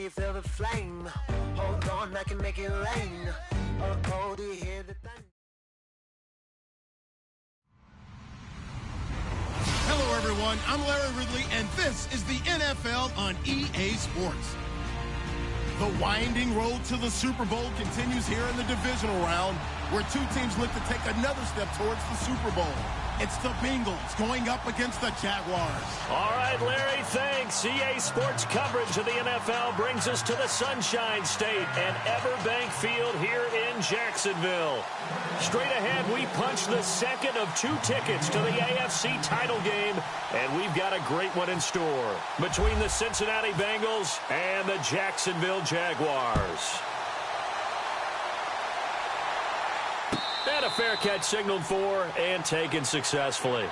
you feel the flame? Hold on, I can make it rain. Oh, do you hear the thunder? Hello, everyone. I'm Larry Ridley, and this is the NFL on EA Sports. The winding road to the Super Bowl continues here in the divisional round, where two teams look to take another step towards the Super Bowl. It's the Bengals going up against the Jaguars. All right, Larry, thanks. EA Sports coverage of the NFL brings us to the Sunshine State and Everbank Field here in Jacksonville. Straight ahead, we punch the second of two tickets to the AFC title game, and we've got a great one in store between the Cincinnati Bengals and the Jacksonville Jaguars. And a fair catch signaled for and taken successfully.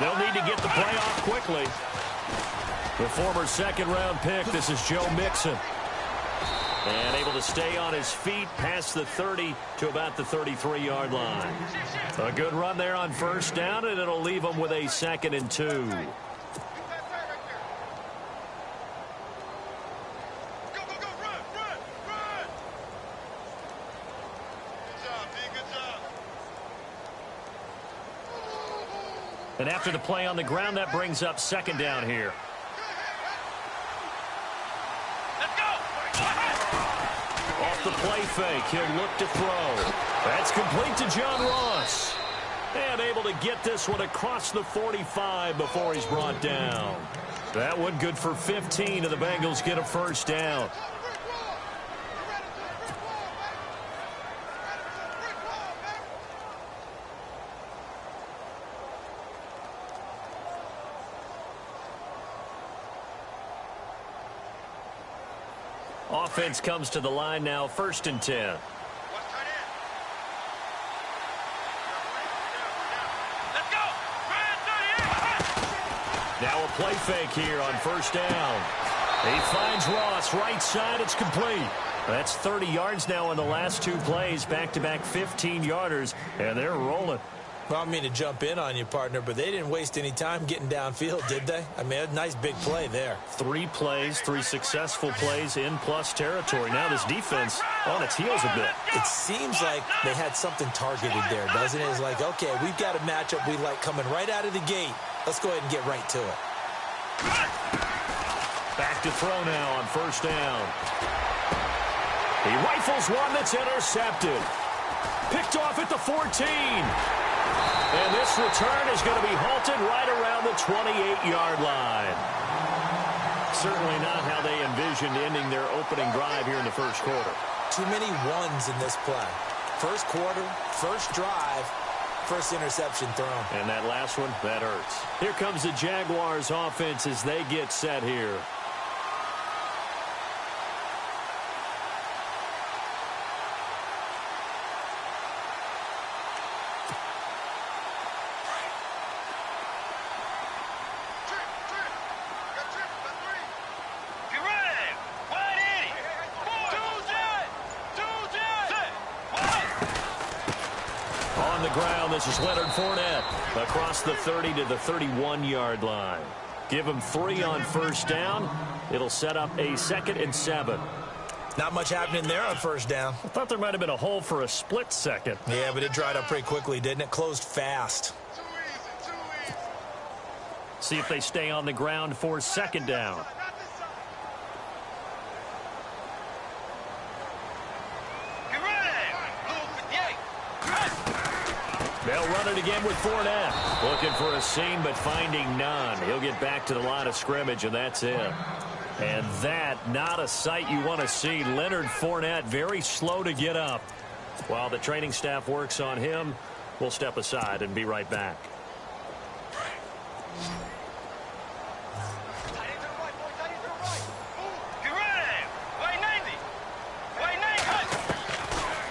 They'll need to get the play off quickly. The former second-round pick, this is Joe Mixon. And able to stay on his feet past the 30 to about the 33-yard line. A good run there on first down, and it'll leave them with a 2nd and 2. And after the play on the ground, that brings up 2nd down here. Let's go! Off the play fake, he'll look to throw. That's complete to John Ross. And able to get this one across the 45 before he's brought down. That one good for 15, and the Bengals get a first down. Offense comes to the line now, 1st and 10. Now a play fake here on first down. He finds Ross, right side, it's complete. That's 30 yards now in the last two plays, back-to-back 15-yarders, and they're rolling. Well, I don't mean to jump in on you, partner, but they didn't waste any time getting downfield, did they? I mean, a nice big play there. 3 plays, 3 successful plays in plus territory. Now this defense on its heels a bit. It seems like they had something targeted there, doesn't it? It's like, okay, we've got a matchup we like coming right out of the gate. Let's go ahead and get right to it. Back to throw now on first down. He rifles one that's intercepted. Picked off at the 14. And this return is going to be halted right around the 28-yard line. Certainly not how they envisioned ending their opening drive here in the first quarter. Too many ones in this play. First quarter, first drive, first interception thrown. And that last one, that hurts. Here comes the Jaguars offense as they get set here. This is Leonard Fournette across the 30 to the 31-yard line. Give him 3 on first down. It'll set up a 2nd and 7. Not much happening there on first down. I thought there might have been a hole for a split second. Yeah, but it dried up pretty quickly, didn't it? Closed fast. See if they stay on the ground for 2nd down. They'll run it again with Fournette. Looking for a seam, but finding none. He'll get back to the line of scrimmage, and that's it. And that, not a sight you want to see. Leonard Fournette very slow to get up. While the training staff works on him, we'll step aside and be right back.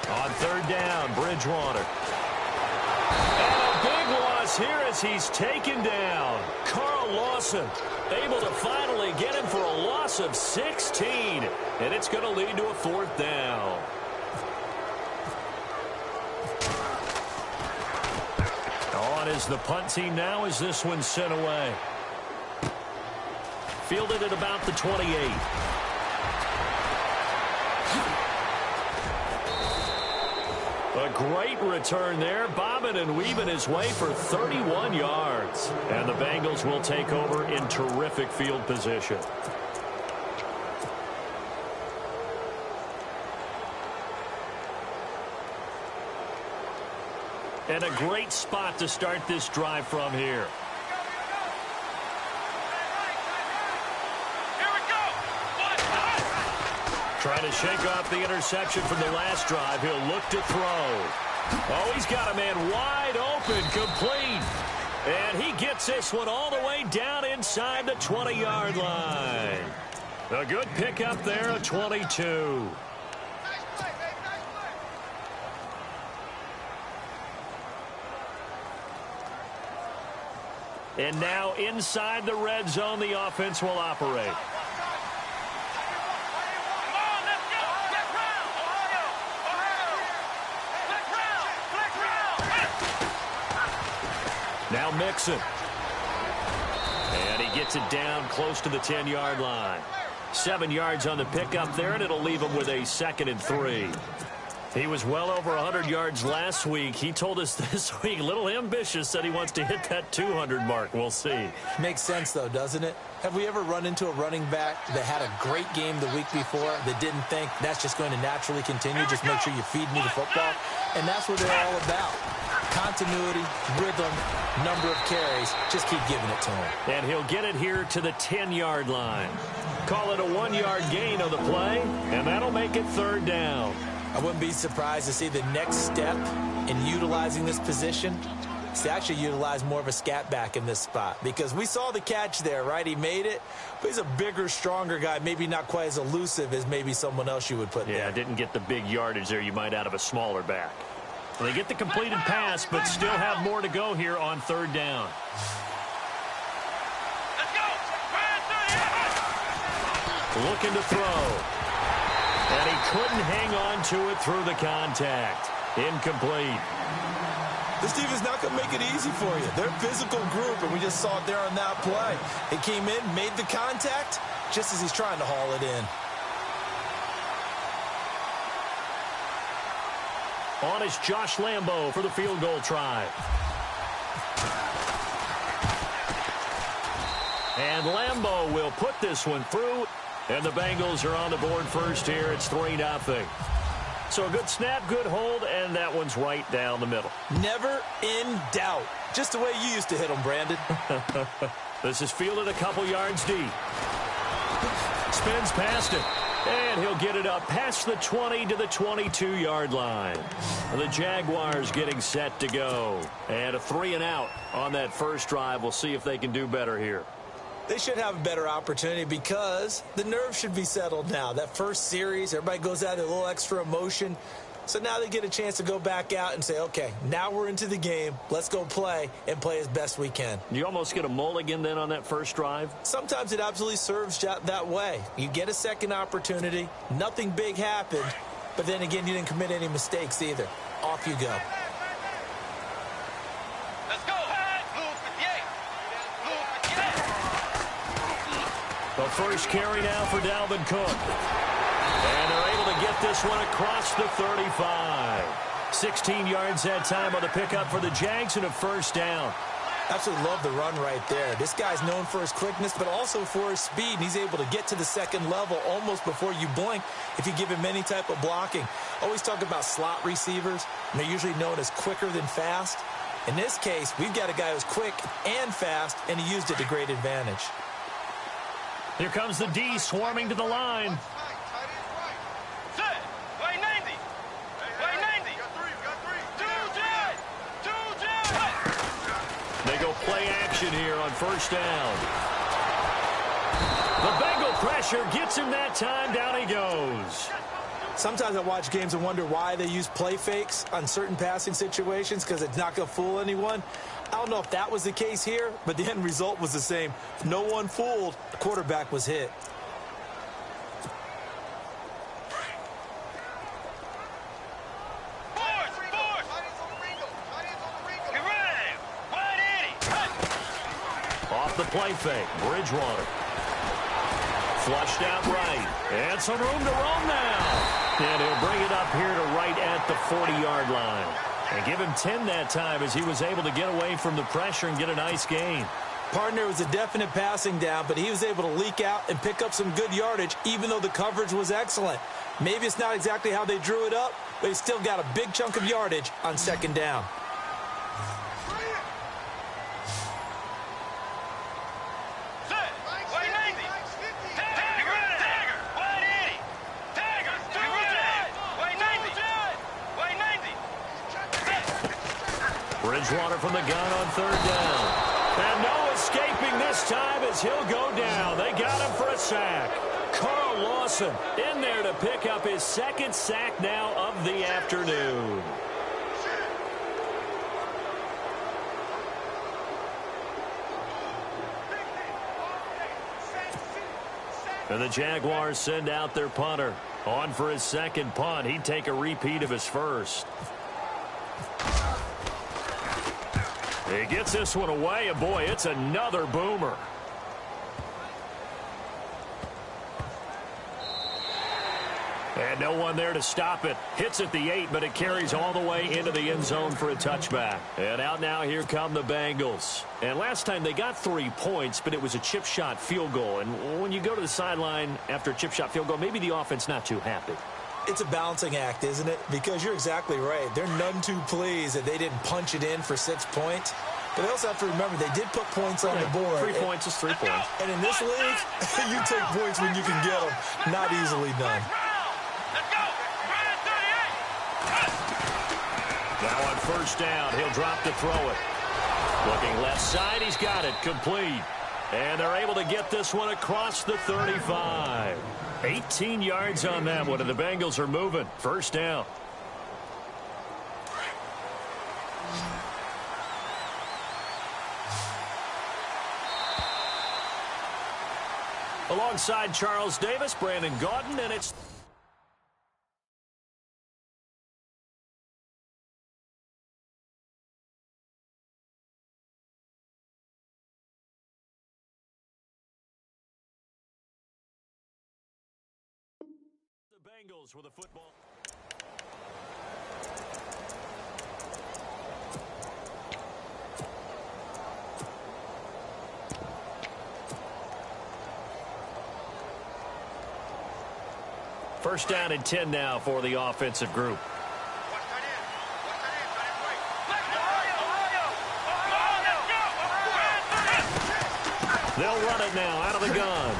On third down, Bridgewater. And a big loss here as he's taken down. Carl Lawson able to finally get him for a loss of 16. And it's going to lead to a fourth down. On is the punt team now as this one's sent away. Fielded at about the 28. A great return there, bobbing and weaving his way for 31 yards. And the Bengals will take over in terrific field position. And a great spot to start this drive from here. Trying to shake off the interception from the last drive. He'll look to throw. Oh, he's got a man wide open, complete. And he gets this one all the way down inside the 20-yard line. A good pickup there, a 22. And now inside the red zone, the offense will operate. Now Mixon. And he gets it down close to the 10-yard line. 7 yards on the pickup there, and it'll leave him with a 2nd and 3. He was well over 100 yards last week. He told us this week, a little ambitious, that he wants to hit that 200 mark. We'll see. Makes sense, though, doesn't it? Have we ever run into a running back that had a great game the week before that didn't think that's just going to naturally continue? Just make sure you feed me the football. And that's what they're all about. Continuity, rhythm, number of carries. Just keep giving it to him. And he'll get it here to the 10-yard line. Call it a 1-yard gain on the play, and that'll make it 3rd down. I wouldn't be surprised to see the next step in utilizing this position is to actually utilize more of a scat back in this spot, because we saw the catch there, right? He made it, but he's a bigger, stronger guy, maybe not quite as elusive as maybe someone else you would put there. Yeah, didn't get the big yardage there you might out of a smaller back. Well, they get the completed pass, but still have more to go here on 3rd down. Looking to throw. And he couldn't hang on to it through the contact. Incomplete. This team is not going to make it easy for you. They're a physical group, and we just saw it there on that play. It came in, made the contact, just as he's trying to haul it in. On is Josh Lambo for the field goal try. And Lambo will put this one through. And the Bengals are on the board first here. It's 3-0. So a good snap, good hold, and that one's right down the middle. Never in doubt. Just the way you used to hit them, Brandon. This is fielded a couple yards deep. Spins past it. And he'll get it up past the 20 to the 22-yard line. The Jaguars getting set to go. And a 3-and-out on that first drive. We'll see if they can do better here. They should have a better opportunity because the nerves should be settled now. That first series, everybody goes out with a little extra emotion. So now they get a chance to go back out and say, okay, now we're into the game. Let's go play and play as best we can. You almost get a mulligan then on that first drive? Sometimes it absolutely serves that way. You get a second opportunity. Nothing big happened. But then again, you didn't commit any mistakes either. Off you go. The first carry now for Dalvin Cook. And they're able to get this one across the 35. 16 yards that time on the pickup for the Jags and a first down. Absolutely love the run right there. This guy's known for his quickness, but also for his speed. And he's able to get to the second level almost before you blink if you give him any type of blocking. Always talk about slot receivers, and they're usually known as quicker than fast. In this case, we've got a guy who's quick and fast, and he used it to great advantage. Here comes the D swarming to the line. They go play action here on first down. The Bengal pressure gets him that time. Down he goes. Sometimes I watch games and wonder why they use play fakes on certain passing situations because it's not going to fool anyone. I don't know if that was the case here, but the end result was the same. No one fooled. The quarterback was hit. Off the play fake, Bridgewater. Flushed out right. And some room to roam now. And he'll bring it up here to right at the 40-yard line. And give him 10 that time as he was able to get away from the pressure and get a nice gain. Partner was a definite passing down, but he was able to leak out and pick up some good yardage, even though the coverage was excellent. Maybe it's not exactly how they drew it up, but he still got a big chunk of yardage on second down. Bridgewater from the gun on third down. And no escaping this time as he'll go down. They got him for a sack. Carl Lawson in there to pick up his second sack now of the afternoon. And the Jaguars send out their punter. On for his second punt. He'd take a repeat of his first. He gets this one away, and boy, it's another boomer. And no one there to stop it. Hits at the 8, but it carries all the way into the end zone for a touchback. And out now, here come the Bengals. And last time they got 3 points, but it was a chip shot field goal. And when you go to the sideline after a chip shot field goal, maybe the offense not too happy. It's a balancing act, isn't it? Because you're exactly right. They're none too pleased that they didn't punch it in for 6 points. But they also have to remember they did put points on the board. 3 points is 3 points. And in this league, you take points when you can get them. Not easily done. Now on first down, he'll drop to throw it. Looking left side, he's got it. Complete. And they're able to get this one across the 35. 18 yards on that one, and the Bengals are moving. First down. Alongside Charles Davis, Brandon Gaudin, and it's... The Bengals with a football. First down and 10 now for the offensive group. They'll run it now out of the gun.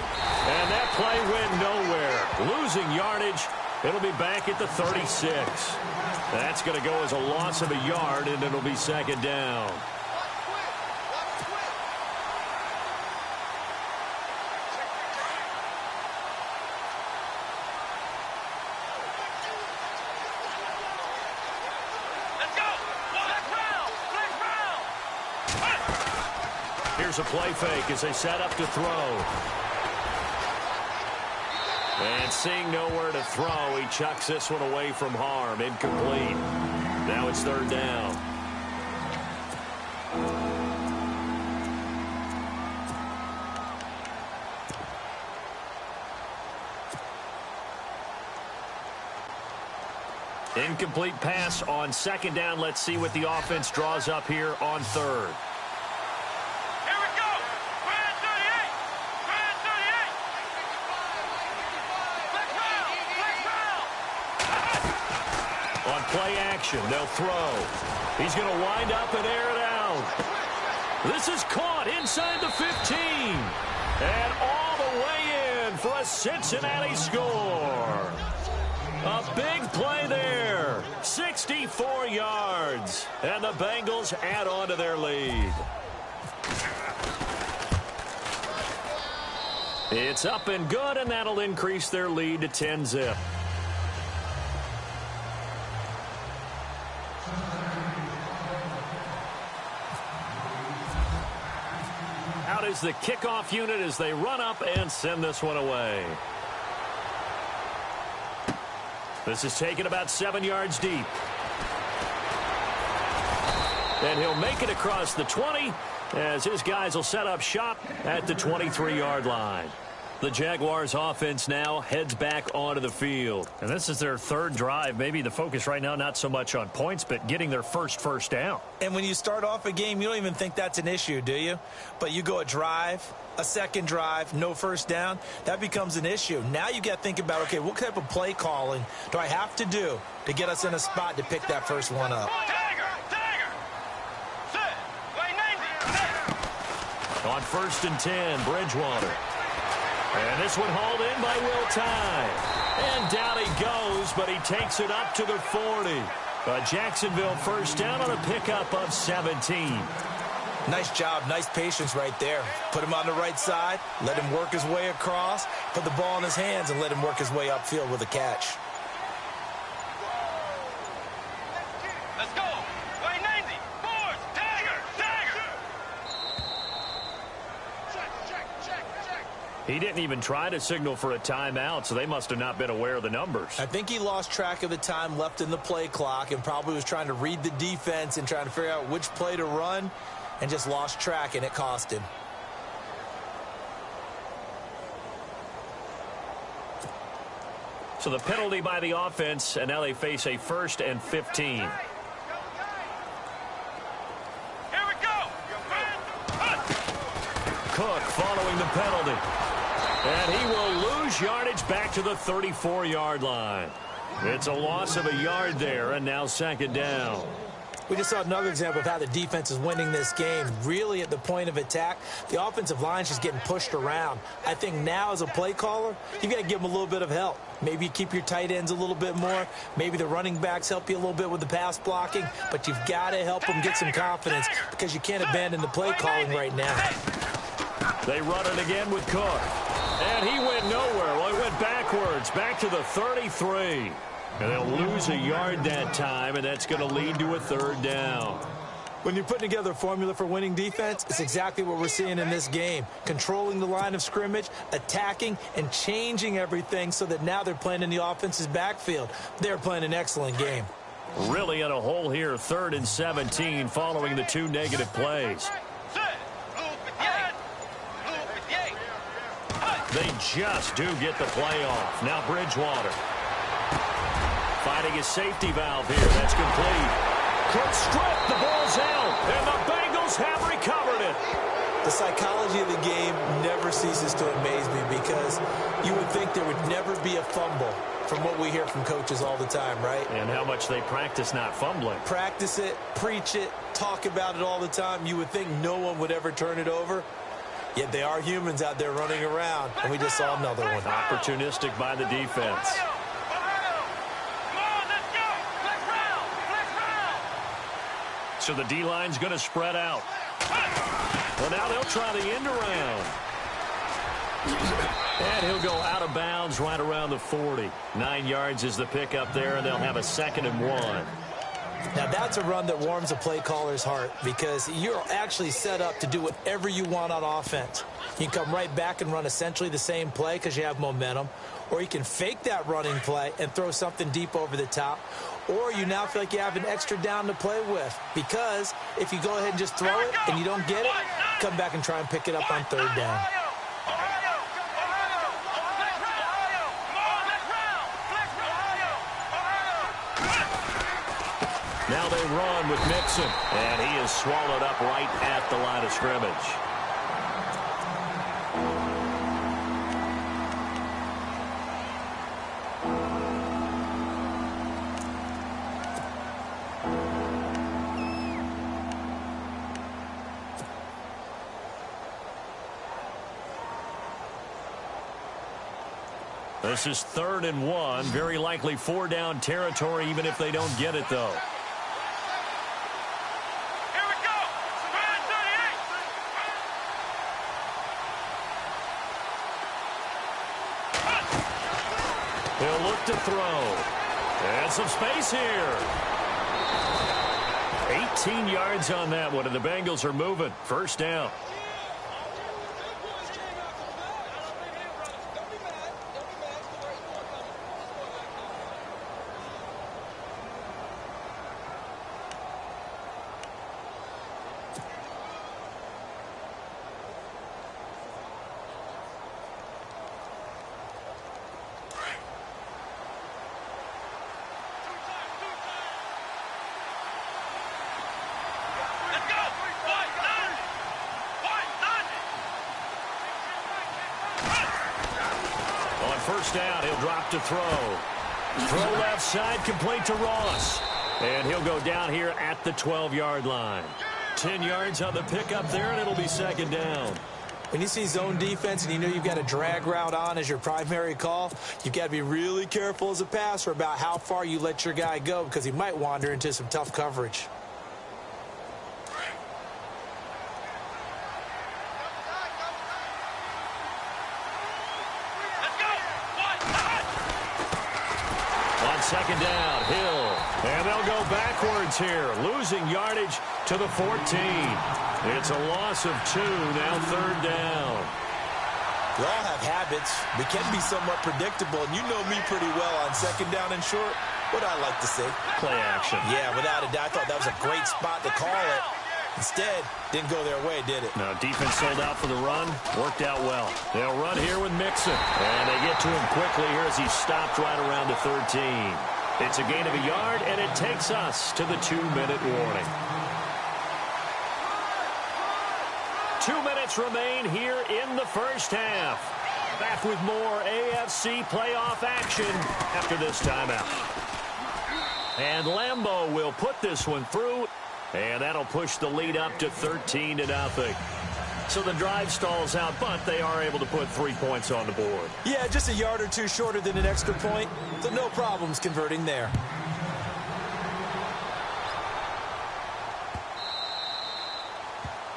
And that play went nowhere. Losing yardage. It'll be back at the 36. That's going to go as a loss of a yard, and it'll be second down. Here's a play fake as they set up to throw. And seeing nowhere to throw, he chucks this one away from harm. Incomplete. Now it's third down. Incomplete pass on second down. Let's see what the offense draws up here on third. play action. They'll throw. He's going to wind up and air it out. This is caught inside the 15. And all the way in for a Cincinnati score. A big play there. 64 yards. And the Bengals add on to their lead. It's up and good, and that'll increase their lead to 10-zip. Out is the kickoff unit as they run up and send this one away. This is taken about 7 yards deep. And he'll make it across the 20 as his guys will set up shop at the 23-yard line. The Jaguars offense now heads back onto the field. And this is their third drive. Maybe the focus right now not so much on points, but getting their first down. And when you start off a game, you don't even think that's an issue, do you? But you go a drive, a second drive, no first down, that becomes an issue. Now you got to think about, okay, what type of play calling do I have to do to get us in a spot to pick that first one up? On 1st and 10, Bridgewater. And this one hauled in by Will Tye. And down he goes, but he takes it up to the 40. A Jacksonville first down on a pickup of 17. Nice job, nice patience right there. Put him on the right side, let him work his way across, put the ball in his hands, and let him work his way upfield with a catch. Let's go. Way 90. Boards. Dagger. He didn't even try to signal for a timeout, so they must have not been aware of the numbers. I think he lost track of the time left in the play clock and probably was trying to read the defense and trying to figure out which play to run and just lost track, and it cost him. So the penalty by the offense, and now they face a 1st and 15. Here we go. Cook following the penalty. And he will lose yardage back to the 34-yard line. It's a loss of a yard there, and now 2nd down. We just saw another example of how the defense is winning this game. Really at the point of attack, the offensive line's just getting pushed around. I think now as a play caller, you got to give them a little bit of help. Maybe you keep your tight ends a little bit more. Maybe the running backs help you a little bit with the pass blocking. But you've got to help them get some confidence because you can't abandon the play calling right now. They run it again with Cook. And he went nowhere. Well, he went backwards, back to the 33. And they'll lose a yard that time, and that's going to lead to a 3rd down. When you're putting together a formula for winning defense, it's exactly what we're seeing in this game. Controlling the line of scrimmage, attacking, and changing everything so that now they're playing in the offense's backfield. They're playing an excellent game. Really in a hole here, 3rd and 17 following the 2 negative plays. They just do get the play off. Now Bridgewater. Finding his safety valve here. That's complete. Cook stripped. The ball's out. And the Bengals have recovered it. The psychology of the game never ceases to amaze me because you would think there would never be a fumble from what we hear from coaches all the time, right? And how much they practice not fumbling. Practice it, preach it, talk about it all the time. You would think no one would ever turn it over. Yet they are humans out there running around, and we just saw another one. Opportunistic by the defense. So the D-line's going to spread out. Well, now they'll try the end around. And he'll go out of bounds right around the 40. 9 yards is the pickup there, and they'll have a 2nd and 1. Now, that's a run that warms a play caller's heart because you're actually set up to do whatever you want on offense. You can come right back and run essentially the same play because you have momentum, or you can fake that running play and throw something deep over the top, or you now feel like you have an extra down to play with because if you go ahead and just throw it and you don't get it, come back and try and pick it up on 3rd down. Now they run with Mixon, and he is swallowed up right at the line of scrimmage. This is 3rd and 1. Very likely 4-down territory, even if they don't get it, though. Here we go. 38. He'll look to throw. And some space here. 18 yards on that one, and the Bengals are moving. 1st down. On 1st down, he'll drop to throw. Throw left side, complete to Ross. And he'll go down here at the 12-yard line. 10 yards on the pickup there, and it'll be 2nd down. When you see zone defense and you know you've got a drag route on as your primary call, you've got to be really careful as a passer about how far you let your guy go because he might wander into some tough coverage. On 2nd down, Hill. And they'll go backwards here, losing yardage to the 14. It's a loss of 2, now 3rd down. We all have habits. We can be somewhat predictable, and you know me pretty well on 2nd down and short. What I like to say? Play action. Yeah, without a doubt. I thought that was a great spot to call it. Instead, didn't go their way, did it? No, defense sold out for the run. Worked out well. They'll run here with Mixon. And they get to him quickly here as he stopped right around the 13. It's a gain of a yard, and it takes us to the 2-minute warning. 2 minutes remain here in the 1st half. Back with more AFC playoff action after this timeout. And Lambeau will put this one through, and that'll push the lead up to 13-0. So the drive stalls out, but they are able to put 3 points on the board. Yeah, just a yard or two shorter than an extra point, so no problems converting there.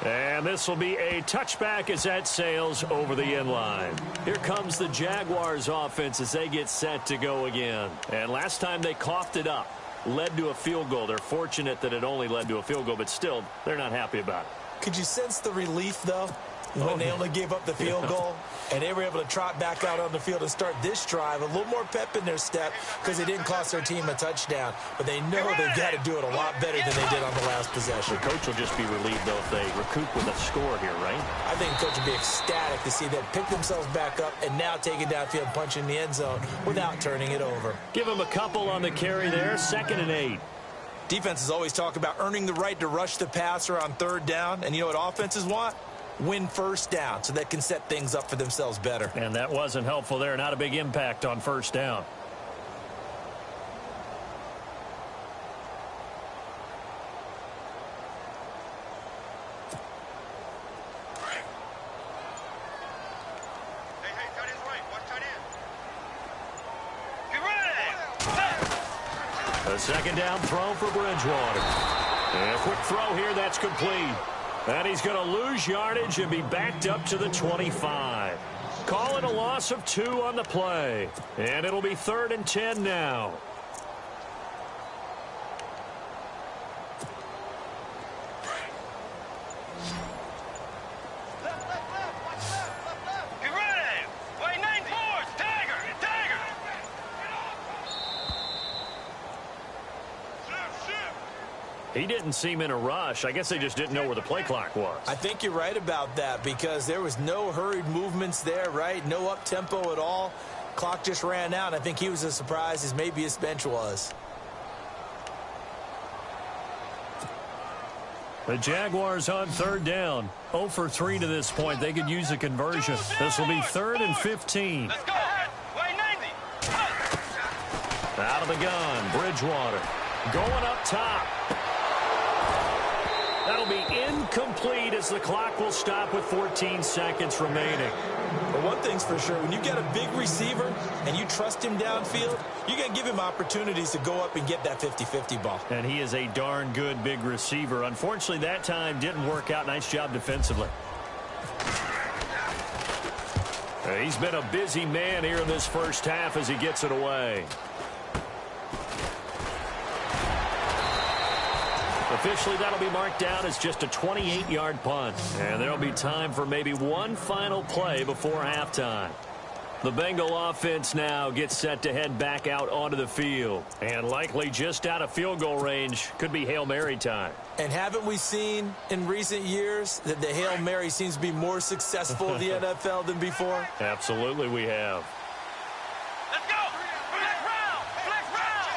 And this will be a touchback as that sails over the end line. Here comes the Jaguars offense as they get set to go again. And last time they coughed it up, led to a field goal. They're fortunate that it only led to a field goal, but still, they're not happy about it. Could you sense the relief, though, when they only gave up the field goal? And they were able to trot back out on the field and start this drive. A little more pep in their step because they didn't cost their team a touchdown. But they know they've got to do it a lot better than they did on the last possession. The coach will just be relieved, though, if they recoup with a score here, right? I think the coach will be ecstatic to see them pick themselves back up and now take it downfield and punch in the end zone without turning it over. Give them a couple on the carry there, 2nd and 8. Defenses always talk about earning the right to rush the passer on 3rd down. And you know what offenses want? Win 1st down so they can set things up for themselves better. And that wasn't helpful there. Not a big impact on 1st down. Hey, tight end's right. Watch tight end. Get ready. A 2nd down throw for Bridgewater. And a quick throw here, that's complete. And he's going to lose yardage and be backed up to the 25. Call it a loss of 2 on the play. And it'll be 3rd and 10 now. Get ready. Wait, 9 boards. Dagger. He didn't seem in a rush. I guess they just didn't know where the play clock was. I think you're right about that because there was no hurried movements there, right? No up-tempo at all. Clock just ran out. I think he was as surprised as maybe his bench was. The Jaguars on 3rd down. 0 for 3 to this point. They could use a conversion. This will be 3rd and 15. Let's go. Wait, 90. Out of the gun, Bridgewater. Going up top. That'll be incomplete as the clock will stop with 14 seconds remaining. But one thing's for sure, when you get a big receiver and you trust him downfield, you're going to give him opportunities to go up and get that 50-50 ball. And he is a darn good big receiver. Unfortunately, that time didn't work out. Nice job defensively. He's been a busy man here in this first half as he gets it away. Officially, that'll be marked down as just a 28-yard punt. And there'll be time for maybe one final play before halftime. The Bengal offense now gets set to head back out onto the field. And likely just out of field goal range. Could be Hail Mary time. And haven't we seen in recent years that the Hail Mary seems to be more successful in the NFL than before? Absolutely we have. Let's go! Flex round! Flex round!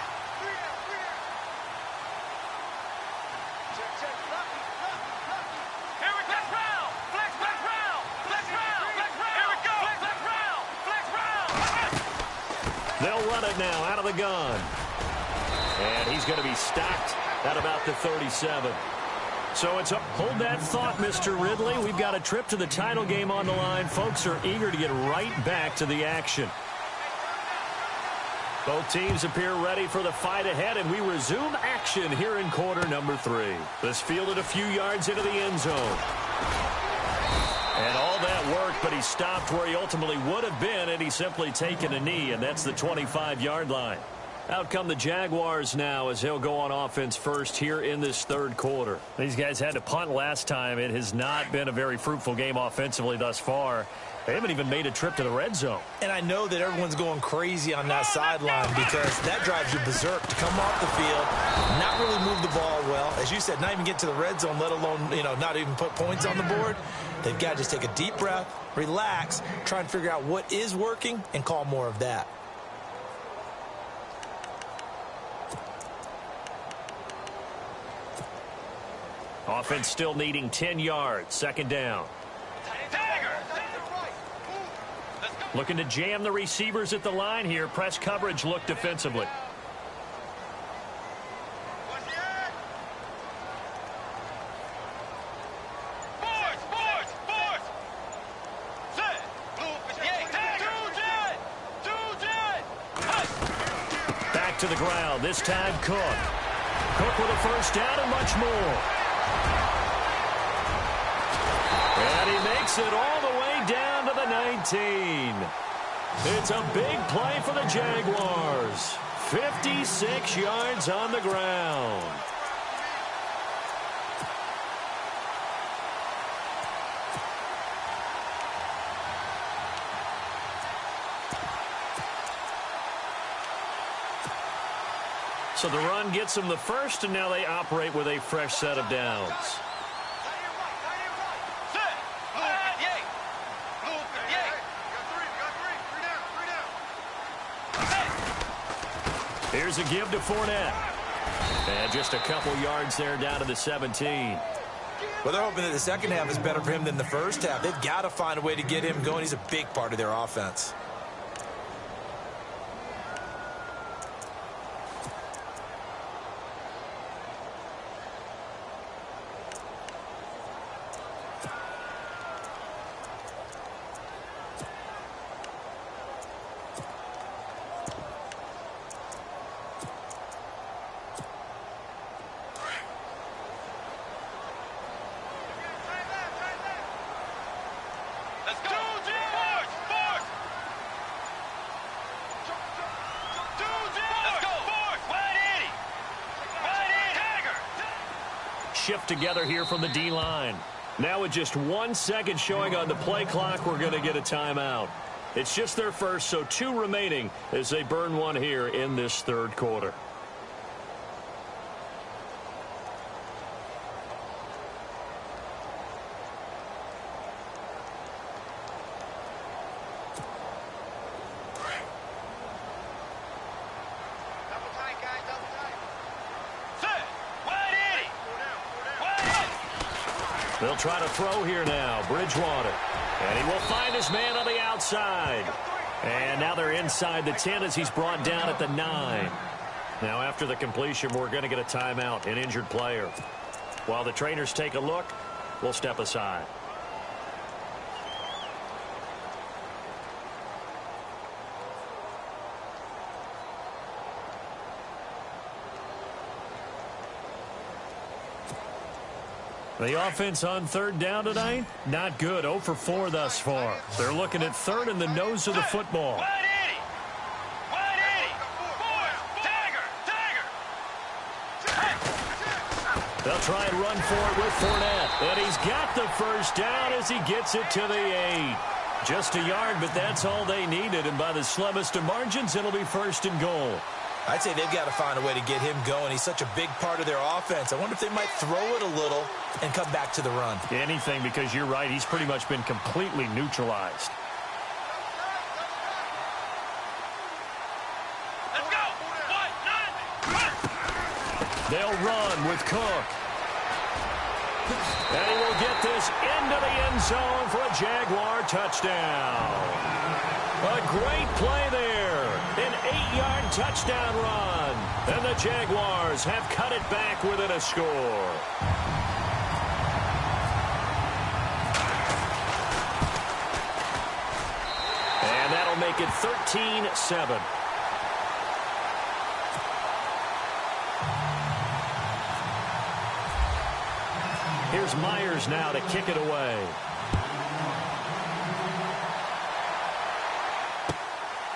Here we go! Flex round! Flex round! Flex round! Flex round! Here we go! Flex round! Flex round! They'll run it now out of the gun. And he's going to be stopped at about the 37. So it's up. Hold that thought, Mr. Ridley. We've got a trip to the title game on the line. Folks are eager to get right back to the action. Both teams appear ready for the fight ahead, and we resume action here in quarter number 3. This fielded a few yards into the end zone. And all that worked, but he stopped where he ultimately would have been, and he's simply taken a knee, and that's the 25-yard line. Out come the Jaguars now as he'll go on offense first here in this third quarter. These guys had to punt last time. It has not been a very fruitful game offensively thus far. They haven't even made a trip to the red zone. And I know that everyone's going crazy on that sideline because that drives you berserk to come off the field, not really move the ball well. As you said, not even get to the red zone, let alone, not even put points on the board. They've got to just take a deep breath, relax, try and figure out what is working and call more of that. Offense still needing 10 yards. Second down. Looking to jam the receivers at the line here. Press coverage look defensively. Back to the ground. This time Cook. Cook with a first down and much more. And he makes it all the way down to the 19. It's a big play for the Jaguars. 56 yards on the ground. So the run gets them the first, and now they operate with a fresh set of downs. Here's a give to Fournette. And just a couple yards there down to the 17. Well, they're hoping that the second half is better for him than the first half. They've got to find a way to get him going. He's a big part of their offense. Shift together here from the D-line. Now with just 1 second showing on the play clock, we're going to get a timeout. It's just their first, so 2 remaining as they burn one here in this third quarter. They'll try to throw here now. Bridgewater. And he will find his man on the outside. And now they're inside the 10 as he's brought down at the 9. Now after the completion, we're going to get a timeout, an injured player. While the trainers take a look, we'll step aside. The offense on third down tonight, not good. 0 for 4 thus far. They're looking at third in the nose of the football. They'll try and run for it with Fournette. And he's got the first down as he gets it to the 8. Just a yard, but that's all they needed. And by the slimmest of margins, it'll be first and goal. I'd say they've got to find a way to get him going. He's such a big part of their offense. I wonder if they might throw it a little and come back to the run. Anything, because you're right. He's pretty much been completely neutralized. Let's go. They'll run with Cook. And he will get this into the end zone for a Jaguar touchdown. A great play there. An 8-yard touchdown run. And the Jaguars have cut it back within a score. And that'll make it 13-7. Here's Myers now to kick it away.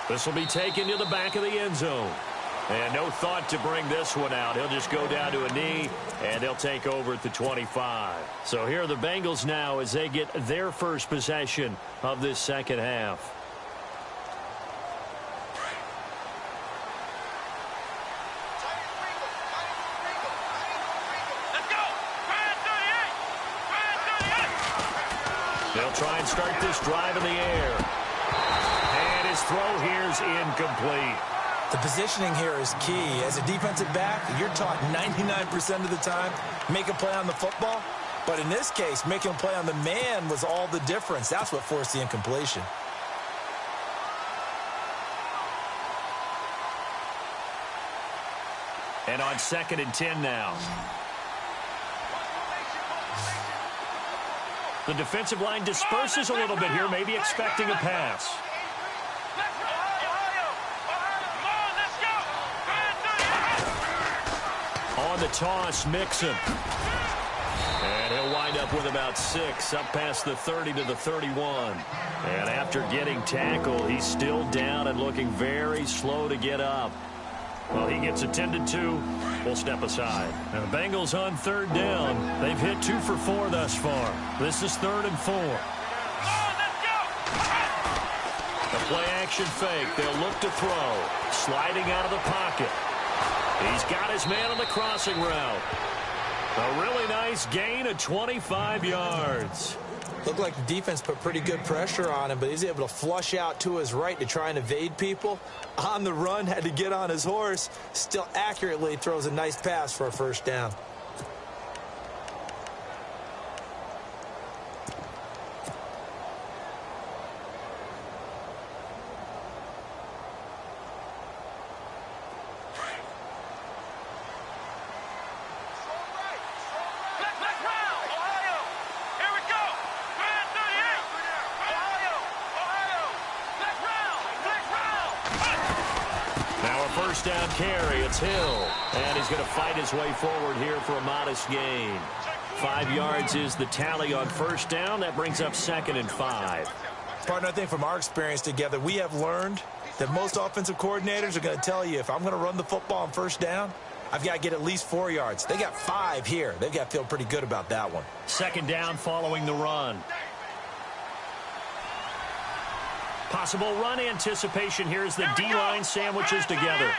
This will be taken to the back of the end zone. And no thought to bring this one out. He'll just go down to a knee, and they'll take over at the 25. So here are the Bengals now as they get their first possession of this second half. They'll try and start this drive in the air. And his throw here is incomplete. The positioning here is key. As a defensive back, you're taught 99% of the time, make a play on the football. But in this case, making a play on the man was all the difference. That's what forced the incompletion. And on 2nd and 10 now. The defensive line disperses a little bit here, maybe expecting a pass. On the toss, Mixon. And he'll wind up with about 6, up past the 30 to the 31. And after getting tackled, he's still down and looking very slow to get up. Well, he gets attended to. We'll step aside. And the Bengals on 3rd down. They've hit 2 for 4 thus far. This is 3rd and 4. The play-action fake. They'll look to throw. Sliding out of the pocket. He's got his man on the crossing route. A really nice gain of 25 yards. Looked like the defense put pretty good pressure on him, but he's able to flush out to his right to try and evade people. On the run, had to get on his horse. Still accurately throws a nice pass for a first down. Down carry, it's Hill, and he's going to fight his way forward here for a modest gain. 5 yards is the tally on first down. That brings up 2nd and 5. Partner, I think from our experience together, we have learned that most offensive coordinators are going to tell you, if I'm going to run the football on first down, I've got to get at least 4 yards. They got 5 here. They've got to feel pretty good about that one. 2nd down following the run. Possible run anticipation here as the D-line sandwiches together.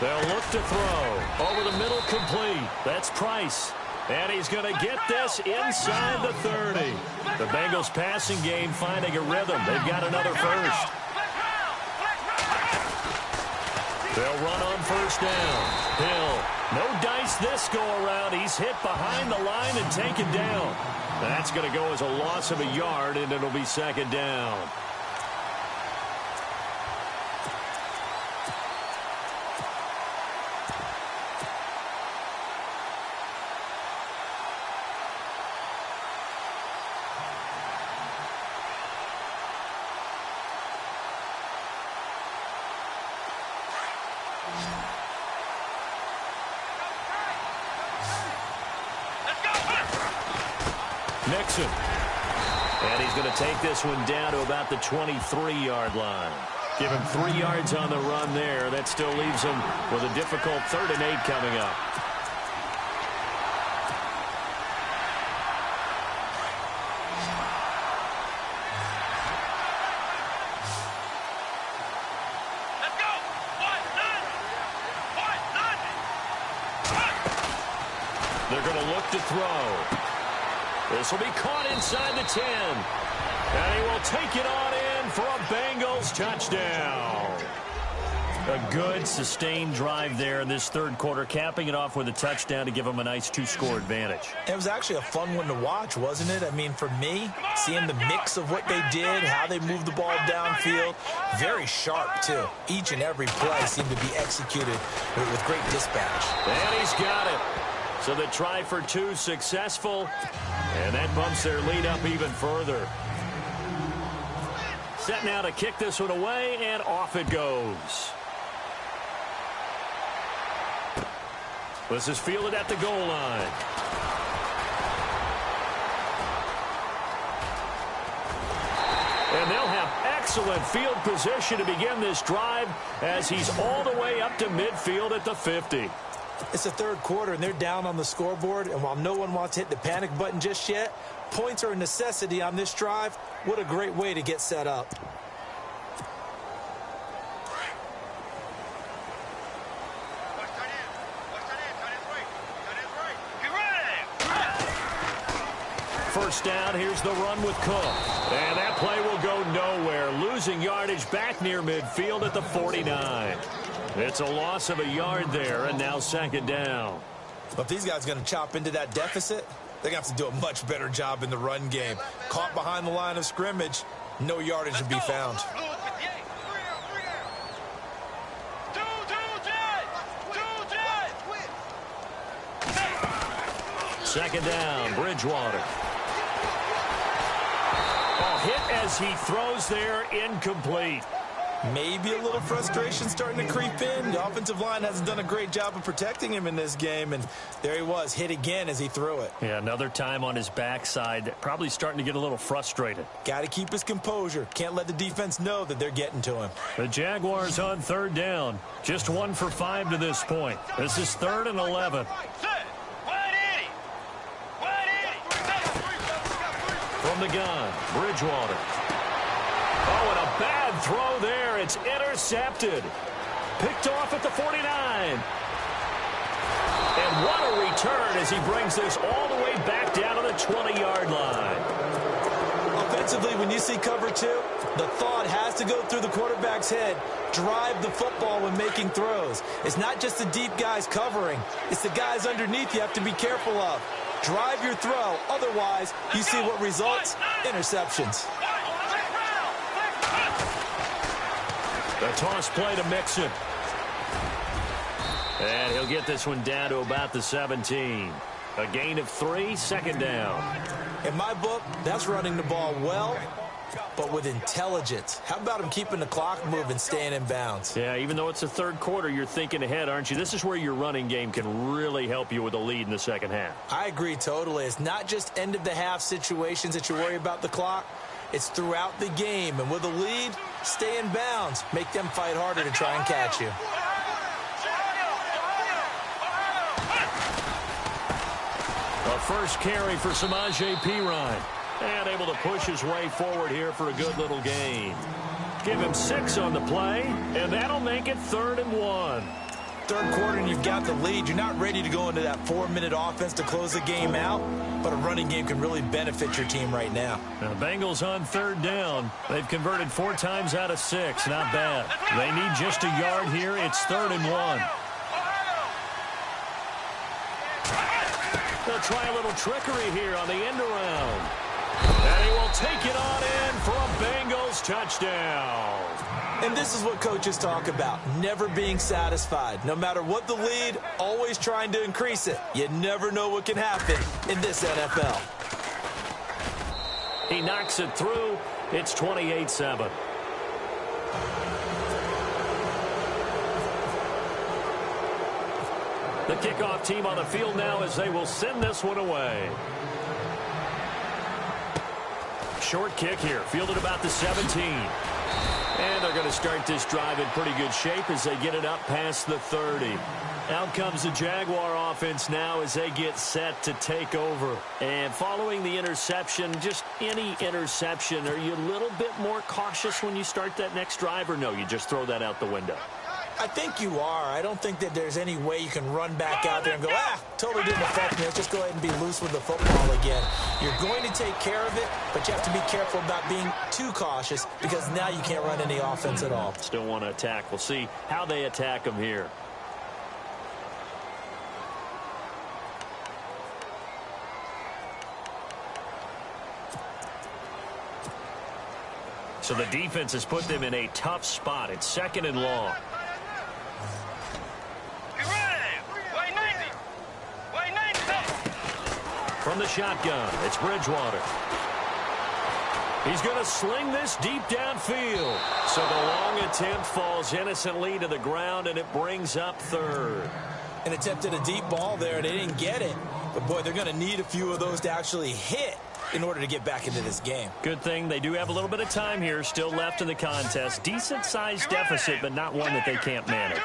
They'll look to throw. Over the middle, complete. That's Price. And he's going to get this inside the 30. The Bengals passing game finding a rhythm. They've got another first. They'll run on first down. Hill, no dice this go-around. He's hit behind the line and taken down. That's going to go as a loss of a yard, and it'll be 2nd down. Nixon. And he's going to take this one down to about the 23-yard line. Give him 3 yards on the run there. That still leaves him with a difficult 3rd and 8 coming up. Let's go. 1, 9. They're going to look to throw. This will be caught inside the 10. And he will take it on in for a Bengals touchdown. A good, sustained drive there in this 3rd quarter, capping it off with a touchdown to give them a nice 2-score advantage. It was actually a fun one to watch, wasn't it? I mean, for me, seeing the mix of what they did, how they moved the ball downfield, very sharp, too. Each and every play seemed to be executed with great dispatch. And he's got it. So the try for 2 successful, and that bumps their lead up even further. Set now to kick this one away, and off it goes. This is fielded at the goal line. And they'll have excellent field position to begin this drive as he's all the way up to midfield at the 50. It's the 3rd quarter, and they're down on the scoreboard, and while no one wants to hit the panic button just yet, points are a necessity on this drive. What a great way to get set up. First down, here's the run with Cook. And that play will go nowhere, losing yardage back near midfield at the 49. It's a loss of a yard there, and now 2nd down. But if these guys are going to chop into that deficit, they're going to have to do a much better job in the run game. Caught behind the line of scrimmage, no yardage to be found. 2nd down, Bridgewater. Oh, hit as he throws there, incomplete. Maybe a little frustration starting to creep in. The offensive line hasn't done a great job of protecting him in this game, and there he was, hit again as he threw it. Yeah, another time on his backside, probably starting to get a little frustrated. Got to keep his composure. Can't let the defense know that they're getting to him. The Jaguars on 3rd down. Just 1 for 5 to this point. This is 3rd and 11. From the gun, Bridgewater. Oh, and a bad throw there. It's intercepted. Picked off at the 49. And what a return as he brings this all the way back down to the 20-yard line. Offensively, when you see cover 2, the thought has to go through the quarterback's head. Drive the football when making throws. It's not just the deep guys covering. It's the guys underneath you have to be careful of. Drive your throw. Otherwise, you see what results? Interceptions. The toss play to Mixon. And he'll get this one down to about the 17. A gain of 3, 2nd down. In my book, that's running the ball well, but with intelligence. How about him keeping the clock moving, staying in bounds? Yeah, even though it's the 3rd quarter, you're thinking ahead, aren't you? This is where your running game can really help you with a lead in the 2nd half. I agree totally. It's not just end-of-the-half situations that you worry about the clock. It's throughout the game. And with a lead, stay in bounds. Make them fight harder to try and catch you. A first carry for Samaje Perine. And able to push his way forward here for a good little gain. Give him 6 on the play, and that'll make it 3rd and 1. 3rd quarter and you've got the lead. You're not ready to go into that 4-minute offense to close the game out, but a running game can really benefit your team right now. Now, the Bengals on 3rd down. They've converted 4 times out of 6. Not bad. They need just a yard here. It's 3rd and 1. They'll try a little trickery here on the end around. And he will take it on in for a Bengals touchdown. And this is what coaches talk about, never being satisfied. No matter what the lead, always trying to increase it. You never know what can happen in this NFL. He knocks it through. It's 28-7. The kickoff team on the field now as they will send this one away. Short kick here, fielded about the 17. And they're going to start this drive in pretty good shape as they get it up past the 30. Out comes the Jaguar offense now as they get set to take over. And following the interception, just any interception, are you a little bit more cautious when you start that next drive, or no, you just throw that out the window? I think you are. I don't think that there's any way you can run back out there and go, totally didn't affect me. Let's just go ahead and be loose with the football again. You're going to take care of it, but you have to be careful about being too cautious because now you can't run any offense at all. Still want to attack. We'll see how they attack them here. So the defense has put them in a tough spot. It's 2nd and long. From the shotgun, it's Bridgewater. He's going to sling this deep downfield. So the long attempt falls innocently to the ground, and it brings up 3rd. An attempt at a deep ball there. They didn't get it. But, boy, they're going to need a few of those to actually hit in order to get back into this game. Good thing they do have a little bit of time here still left in the contest. Decent-sized deficit, but not one that they can't manage.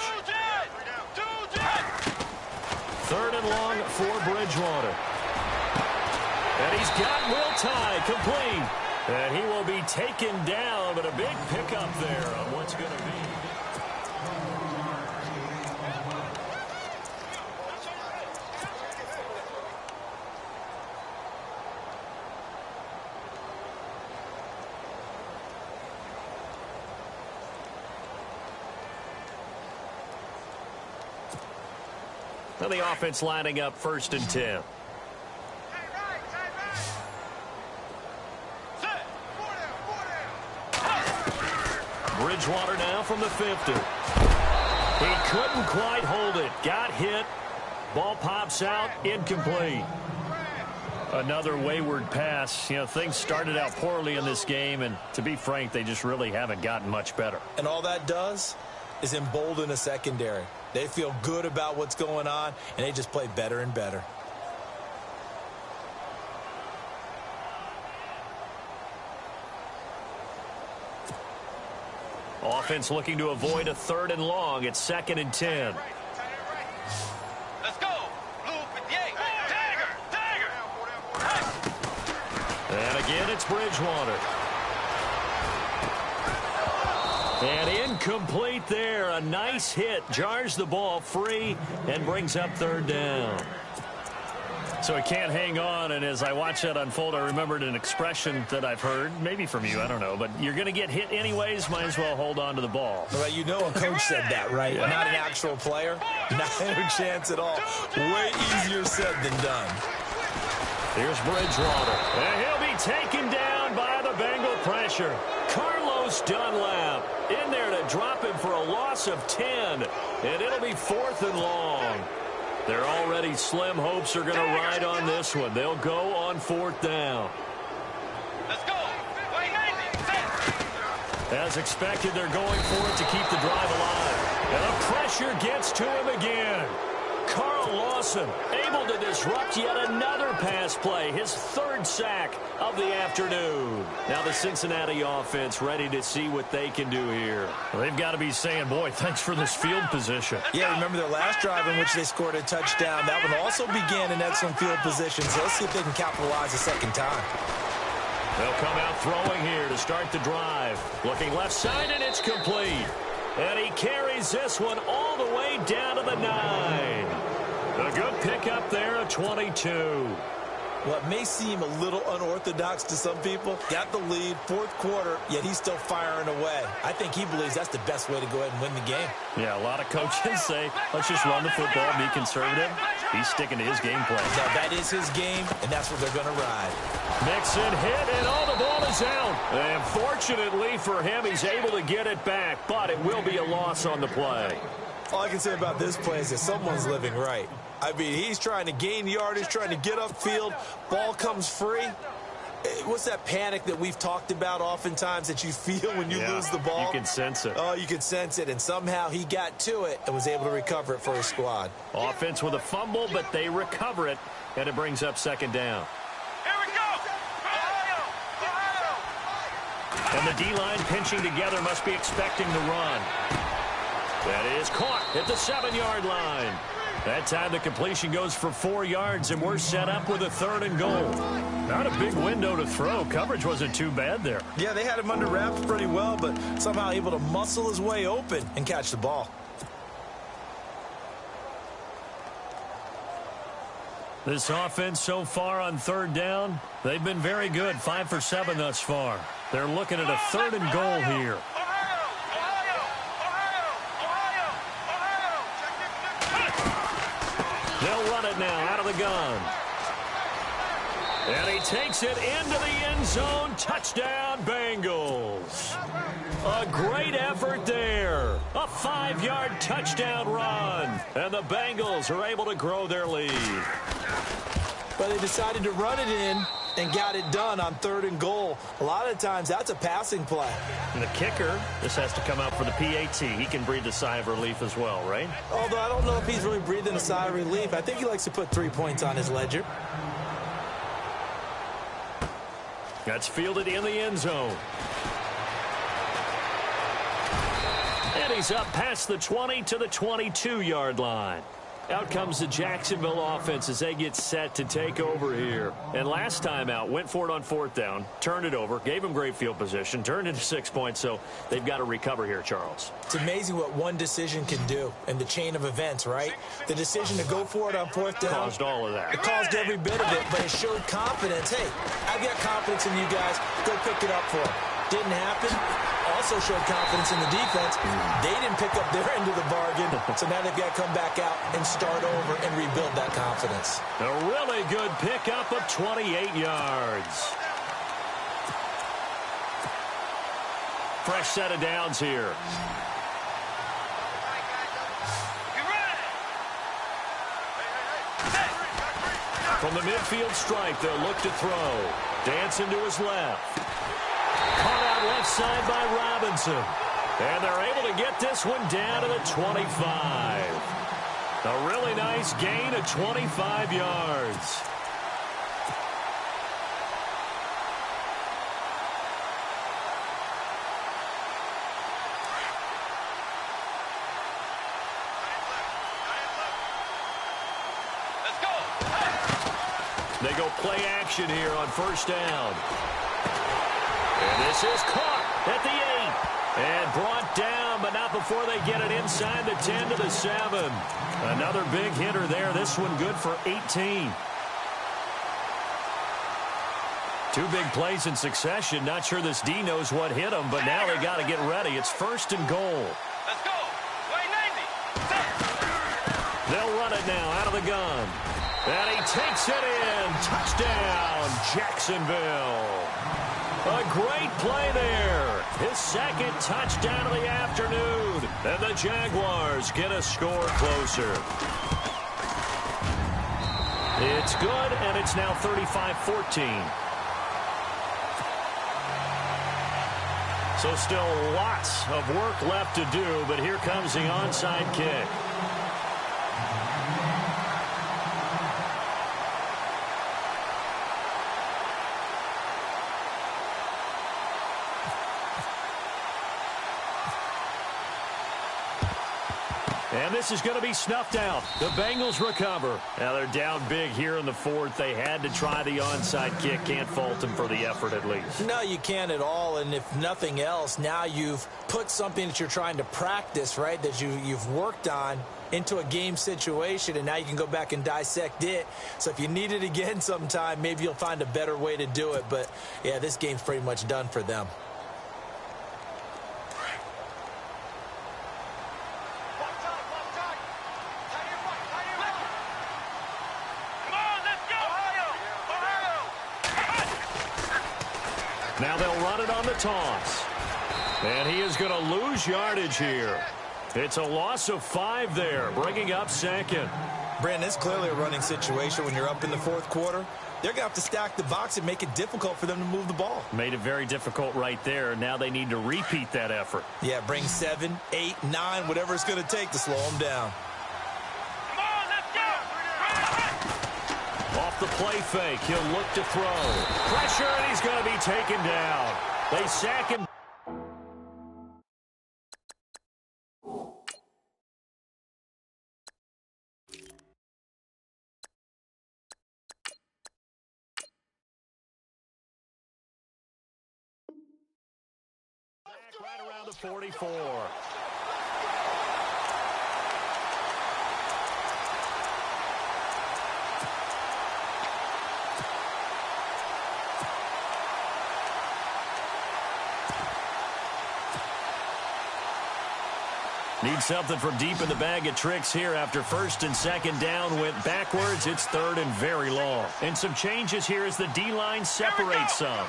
3rd and long for Bridgewater. And he's got Will Tye complete. And he will be taken down, but a big pickup there on what's going to be. Now the offense lining up 1st and 10. Bridgewater now from the 50. He couldn't quite hold it. Got hit. Ball pops out. Incomplete. Another wayward pass. You know, things started out poorly in this game, and to be frank, they just really haven't gotten much better. And all that does is embolden a secondary. They feel good about what's going on, and they just play better and better. Offense looking to avoid a 3rd and long. It's 2nd and 10. Let's go. And again, it's Bridgewater. And incomplete there. A nice hit. Jars the ball free and brings up 3rd down. So he can't hang on, and as I watch that unfold, I remembered an expression that I've heard, maybe from you, I don't know, but you're going to get hit anyways, might as well hold on to the ball. Well, you know a coach said that, right? Yeah. Not an actual player. Not a chance at all. Way easier said than done. Here's Bridgewater. And he'll be taken down by the Bengal pressure. Carlos Dunlap in there to drop him for a loss of 10, and it'll be 4th and long. Their already slim hopes are going to ride on this one. They'll go on 4th down. Let's go. As expected, they're going for it to keep the drive alive. And the pressure gets to him again. Carl Lawson able to disrupt yet another pass play, his 3rd sack of the afternoon. Now the Cincinnati offense ready to see what they can do here. Well, they've got to be saying, boy, thanks for this field position. Yeah, remember their last drive in which they scored a touchdown. That one also began in excellent field position, so let's see if they can capitalize a 2nd time. They'll come out throwing here to start the drive. Looking left side, and it's complete. And he carries this one all the way down to the 9. A good pickup there at 22. What may seem a little unorthodox to some people, got the lead, 4th quarter, yet he's still firing away. I think he believes that's the best way to go ahead and win the game. Yeah, a lot of coaches say, let's just run the football, be conservative. He's sticking to his game plan. Now, that is his game, and that's what they're going to ride. Mixon hit, and all the ball is out. And fortunately for him, he's able to get it back, but it will be a loss on the play. All I can say about this play is that someone's living right. I mean, he's trying to gain yardage, trying to get upfield. Ball comes free. What's that panic that we've talked about oftentimes that you feel when you lose the ball? You can sense it. Oh, you can sense it, and somehow he got to it and was able to recover it for his squad. Offense with a fumble, but they recover it, and it brings up 2nd down. Here we go. Ohio. And the D-line pinching together must be expecting the run. That is caught at the 7-yard line. That time the completion goes for 4 yards, and we're set up with a 3rd and goal. Not a big window to throw. Coverage wasn't too bad there. Yeah, they had him under wraps pretty well, but somehow able to muscle his way open and catch the ball. This offense so far on 3rd down, they've been very good. 5 for 7 thus far. They're looking at a 3rd and goal here. They'll run it now out of the gun. And he takes it into the end zone. Touchdown, Bengals. A great effort there. A 5-yard touchdown run. And the Bengals are able to grow their lead. But they decided to run it in and got it done on 3rd and goal. A lot of times that's a passing play. And the kicker, this has to come out for the PAT. He can breathe a sigh of relief as well, right? Although I don't know if he's really breathing a sigh of relief. I think he likes to put 3 points on his ledger. That's fielded in the end zone. And he's up past the 20 to the 22-yard line. Out comes the Jacksonville offense as they get set to take over here. And last time out, went for it on 4th down, turned it over, gave them great field position, turned into 6 points, so they've got to recover here, Charles. It's amazing what one decision can do in the chain of events, right? The decision to go for it on 4th down. Caused all of that. It caused every bit of it, but it showed confidence. Hey, I've got confidence in you guys. Go pick it up for them. Didn't happen. Also showed confidence in the defense. They didn't pick up their end of the bargain, so now they've got to come back out and start over and rebuild that confidence. A really good pickup of 28 yards. Fresh set of downs here. From the midfield stripe, they'll look to throw. Dancing to his left. Caught out left side by Robinson. And they're able to get this one down to the 25. A really nice gain of 25 yards. They go play action here on 1st down. And this is caught at the 8. And brought down, but not before they get it inside the 10 to the 7. Another big hitter there. This one good for 18. 2 big plays in succession. Not sure this D knows what hit him, but now they got to get ready. It's 1st and goal. Let's go. Way 90. They'll run it now out of the gun. And he takes it in. Touchdown, Jacksonville. A great play there. His 2nd touchdown of the afternoon. And the Jaguars get a score closer. It's good, and it's now 35-14. So still lots of work left to do, but here comes the onside kick. And this is going to be snuffed out. The Bengals recover. Now they're down big here in the 4th. They had to try the onside kick. Can't fault them for the effort at least. No, you can't at all. And if nothing else, now you've put something that you're trying to practice, right, that you've worked on into a game situation, and now you can go back and dissect it. So if you need it again sometime, maybe you'll find a better way to do it. But, yeah, this game's pretty much done for them. Now they'll run it on the toss. And he is going to lose yardage here. It's a loss of 5 there, bringing up 2nd. Brandon, it's clearly a running situation when you're up in the 4th quarter. They're going to have to stack the box and make it difficult for them to move the ball. Made it very difficult right there. Now they need to repeat that effort. Yeah, bring 7, 8, 9, whatever it's going to take to slow them down. Come on, let's go. Off the play fake, he'll look to throw. Pressure, and he's going to be taken down. They sack him. Right around the 44. Need something from deep in the bag of tricks here after first and second down went backwards. It's third and very long. And some changes here as the D-line separates some.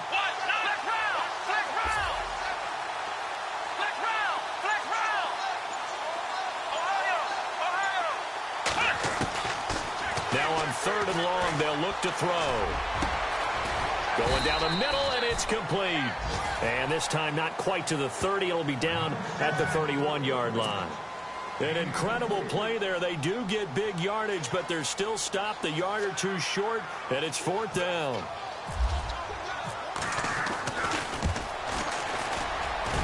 Now on third and long, they'll look to throw. Going down the middle, and it's complete. And this time not quite to the 30. It'll be down at the 31-yard line. An incredible play there. They do get big yardage, but they're still stopped a yard or two short, and it's fourth down.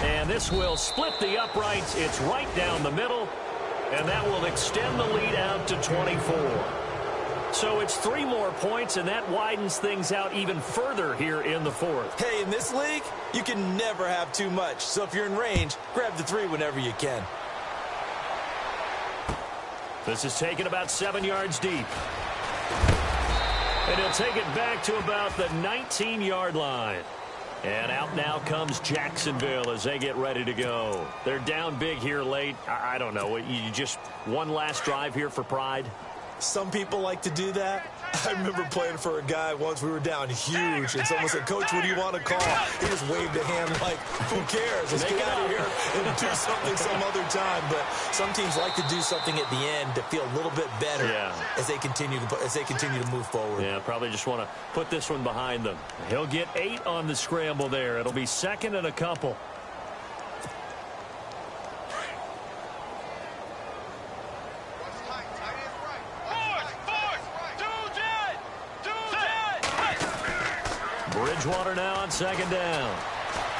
And this will split the uprights. It's right down the middle, and that will extend the lead out to 24. So it's 3 more points, and that widens things out even further here in the fourth. Hey, in this league, you can never have too much. So if you're in range, grab the 3 whenever you can. This is taken about 7 yards deep. And he'll take it back to about the 19-yard line. And out now comes Jacksonville as they get ready to go. They're down big here late. I don't know. You just one last drive here for pride? Some people like to do that. I remember playing for a guy once. We were down huge, and someone said, "Coach, what do you want to call?" He just waved a hand like, "Who cares? Let's get out of here and do something some other time." But some teams like to do something at the end to feel a little bit better as they continue to move forward. Yeah, probably just want to put this one behind them. He'll get 8 on the scramble there. It'll be second and a couple. Bridgewater now on second down.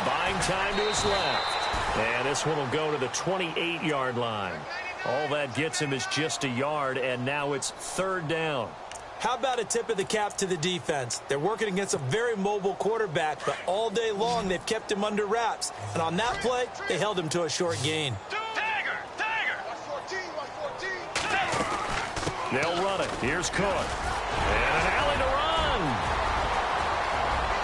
Buying time to his left. And this one will go to the 28-yard line. All that gets him is just a yard, and now it's third down. How about a tip of the cap to the defense? They're working against a very mobile quarterback, but all day long they've kept him under wraps. And on that play, they held him to a short gain. They'll run it. Here's Cook. And an alley to run.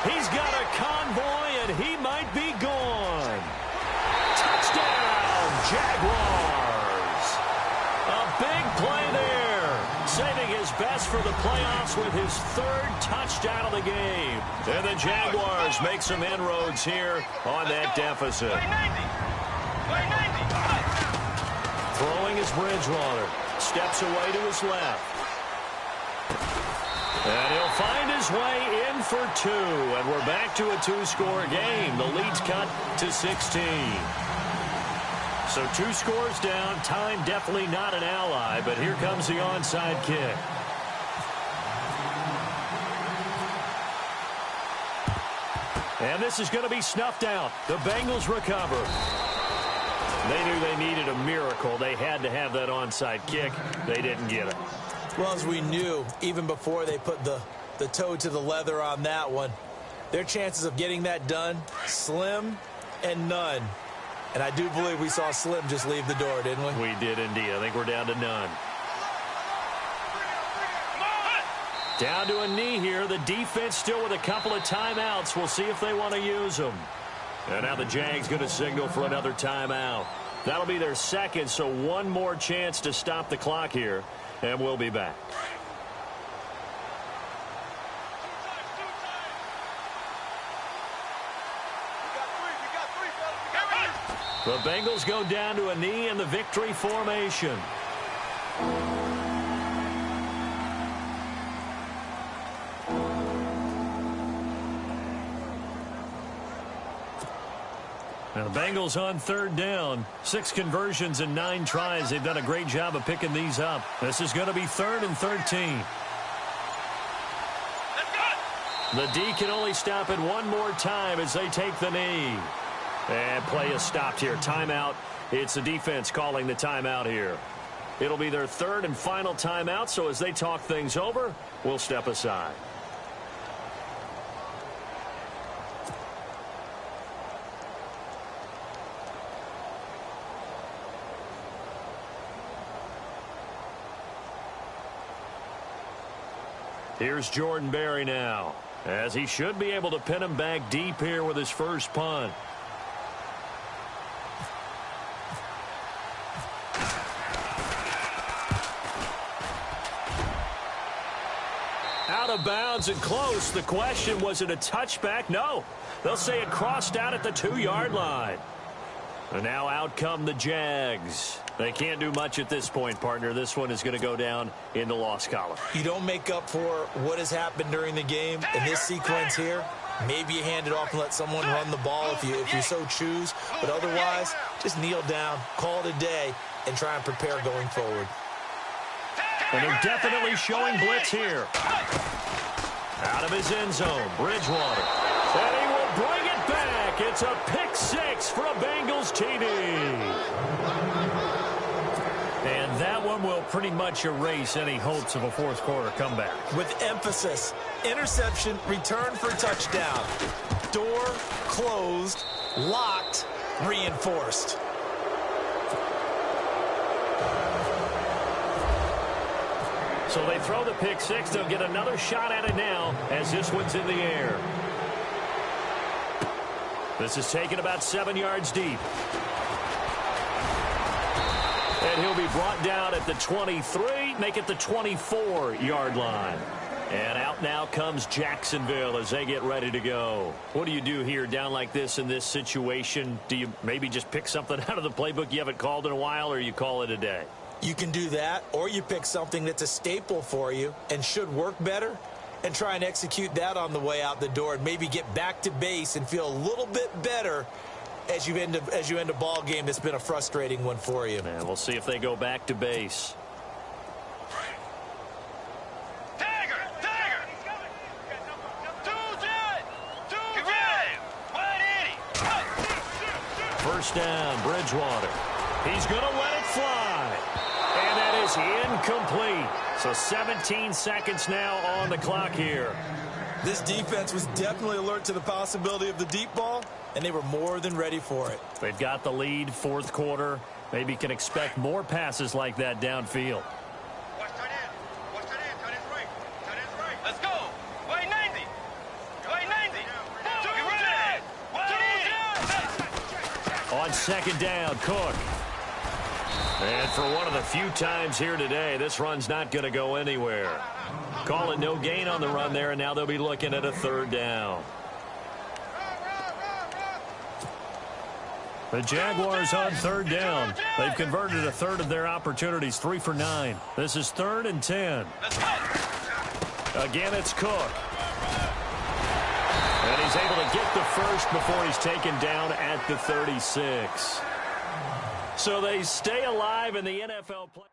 He's got a convoy, and he might be gone. Touchdown, Jaguars. A big play there. Saving his best for the playoffs with his 3rd touchdown of the game. And the Jaguars make some inroads here on that deficit. Throwing is Bridgewater. Steps away to his left. And he'll find his way in for 2. And we're back to a 2-score game. The lead's cut to 16. So 2 scores down. Time definitely not an ally. But here comes the onside kick. And this is going to be snuffed out. The Bengals recover. They knew they needed a miracle. They had to have that onside kick. They didn't get it. Well, as we knew, even before they put the toe to the leather on that one, their chances of getting that done, slim and none. And I do believe we saw Slim just leave the door, didn't we? We did indeed. I think we're down to none. Down to a knee here. The defense still with a couple of timeouts. We'll see if they want to use them. And now the Jags going to signal for another timeout. That'll be their 2nd, so 1 more chance to stop the clock here. And we'll be back. The Bengals go down to a knee in the victory formation. Now the Bengals on 3rd down. 6 conversions and 9 tries. They've done a great job of picking these up. This is going to be 3rd and 13. The D can only stop it one more time as they take the knee. And play is stopped here. Timeout. It's the defense calling the timeout here. It'll be their third and final timeout, so as they talk things over, we'll step aside. Here's Jordan Berry now, as he should be able to pin him back deep here with his first punt. Out of bounds and close. The question, was it a touchback? No. They'll say it crossed out at the 2-yard line. And now out come the Jags. They can't do much at this point, partner. This one is going to go down in the loss column. You don't make up for what has happened during the game in this sequence here. Maybe you hand it off and let someone run the ball if you so choose. But otherwise, just kneel down, call it a day, and try and prepare going forward. And they're definitely showing blitz here. Out of his end zone, Bridgewater. And he will bring it back. It's a pick six for a Bengals TD. And that one will pretty much erase any hopes of a fourth quarter comeback. With emphasis, interception, return for touchdown. Door closed, locked, reinforced. So they throw the pick six. They'll get another shot at it now as this one's in the air. This is taken about 7 yards deep. And he'll be brought down at the 23, make it the 24-yard line. And out now comes Jacksonville as they get ready to go. What do you do here down like this in this situation? Do you maybe just pick something out of the playbook you haven't called in a while, or you call it a day? You can do that, or you pick something that's a staple for you and should work better and try and execute that on the way out the door and maybe get back to base and feel a little bit better as you end a ball game that's been a frustrating one for you. And we'll see if they go back to base. Tiger! Tiger! Two right! 180! First down, Bridgewater. He's going to let it fly. And that is incomplete. So 17 seconds now on the clock here. This defense was definitely alert to the possibility of the deep ball, and they were more than ready for it. They've got the lead, fourth quarter. Maybe can expect more passes like that downfield. Watch tight end. Watch tight end. Tight end's right. Tight end's right. Let's go. Wait 90. Wait 90. Two right. 180. On second down, Cook. And for one of the few times here today, this run's not going to go anywhere. Calling no gain on the run there, and now they'll be looking at a third down. The Jaguars on third down. They've converted a third of their opportunities, 3 for 9. This is 3rd and 10. Again, it's Cook. And he's able to get the first before he's taken down at the 36. So they stay alive in the NFL play.